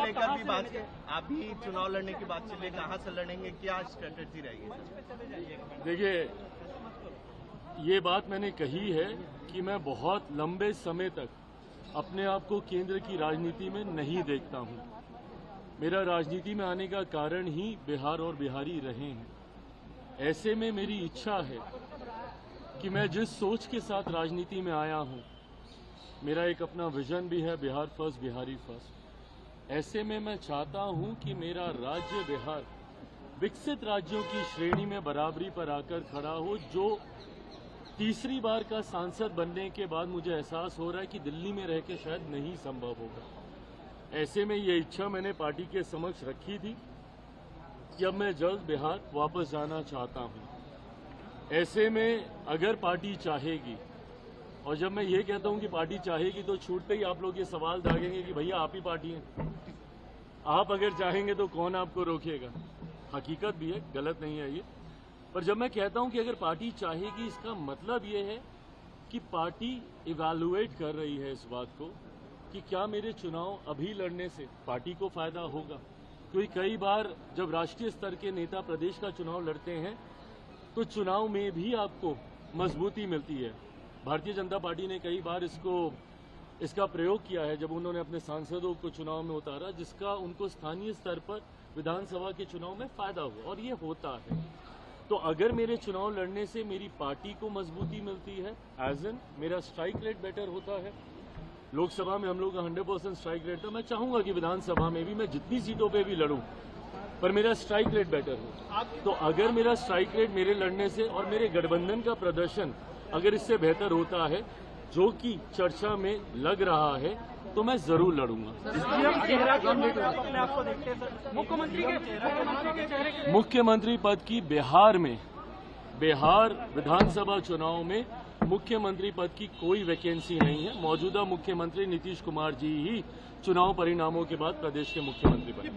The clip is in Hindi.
लेकर भी बात, आप भी चुनाव लड़ने की बात चलिए, कहाँ से लड़ेंगे, क्या स्ट्रेटेजी रहेगी? देखिए, ये बात मैंने कही है कि मैं बहुत लंबे समय तक अपने आप को केंद्र की राजनीति में नहीं देखता हूं। मेरा राजनीति में आने का कारण ही बिहार और बिहारी रहे हैं। ऐसे में मेरी इच्छा है कि मैं जिस सोच के साथ राजनीति में आया हूं, मेरा एक अपना विजन भी है, बिहार फर्स्ट, बिहारी फर्स्ट। ऐसे में मैं चाहता हूं कि मेरा राज्य बिहार विकसित राज्यों की श्रेणी में बराबरी पर आकर खड़ा हो। जो तीसरी बार का सांसद बनने के बाद मुझे एहसास हो रहा है कि दिल्ली में रह के शायद नहीं संभव होगा। ऐसे में ये इच्छा मैंने पार्टी के समक्ष रखी थी कि अब मैं जल्द बिहार वापस जाना चाहता हूं। ऐसे में अगर पार्टी चाहेगी, और जब मैं ये कहता हूं कि पार्टी चाहेगी तो छूटते ही आप लोग ये सवाल दागेंगे कि भैया आप ही पार्टी हैं, आप अगर चाहेंगे तो कौन आपको रोकेगा। हकीकत भी है, गलत नहीं है ये। पर जब मैं कहता हूं कि अगर पार्टी चाहेगी, इसका मतलब ये है कि पार्टी इवैल्यूएट कर रही है इस बात को कि क्या मेरे चुनाव अभी लड़ने से पार्टी को फायदा होगा। क्योंकि कई बार जब राष्ट्रीय स्तर के नेता प्रदेश का चुनाव लड़ते हैं तो चुनाव में भी आपको मजबूती मिलती है। भारतीय जनता पार्टी ने कई बार इसका प्रयोग किया है जब उन्होंने अपने सांसदों को चुनाव में उतारा, जिसका उनको स्थानीय स्तर पर विधानसभा के चुनाव में फायदा हुआ, और ये होता है। तो अगर मेरे चुनाव लड़ने से मेरी पार्टी को मजबूती मिलती है, एज एन मेरा स्ट्राइक रेट बेटर होता है। लोकसभा में हम लोग का 100% स्ट्राइक रेट था। मैं चाहूंगा कि विधानसभा में भी मैं जितनी सीटों पे भी लड़ूं, पर मेरा स्ट्राइक रेट बेटर हो। तो अगर मेरा स्ट्राइक रेट मेरे लड़ने से और मेरे गठबंधन का प्रदर्शन अगर इससे बेहतर होता है, जो कि चर्चा में लग रहा है, तो मैं जरूर लड़ूंगा। मुख्यमंत्री पद की बिहार विधानसभा चुनाव में मुख्यमंत्री पद की कोई वैकेंसी नहीं है। मौजूदा मुख्यमंत्री नीतीश कुमार जी ही चुनाव परिणामों के बाद प्रदेश के मुख्यमंत्री बने।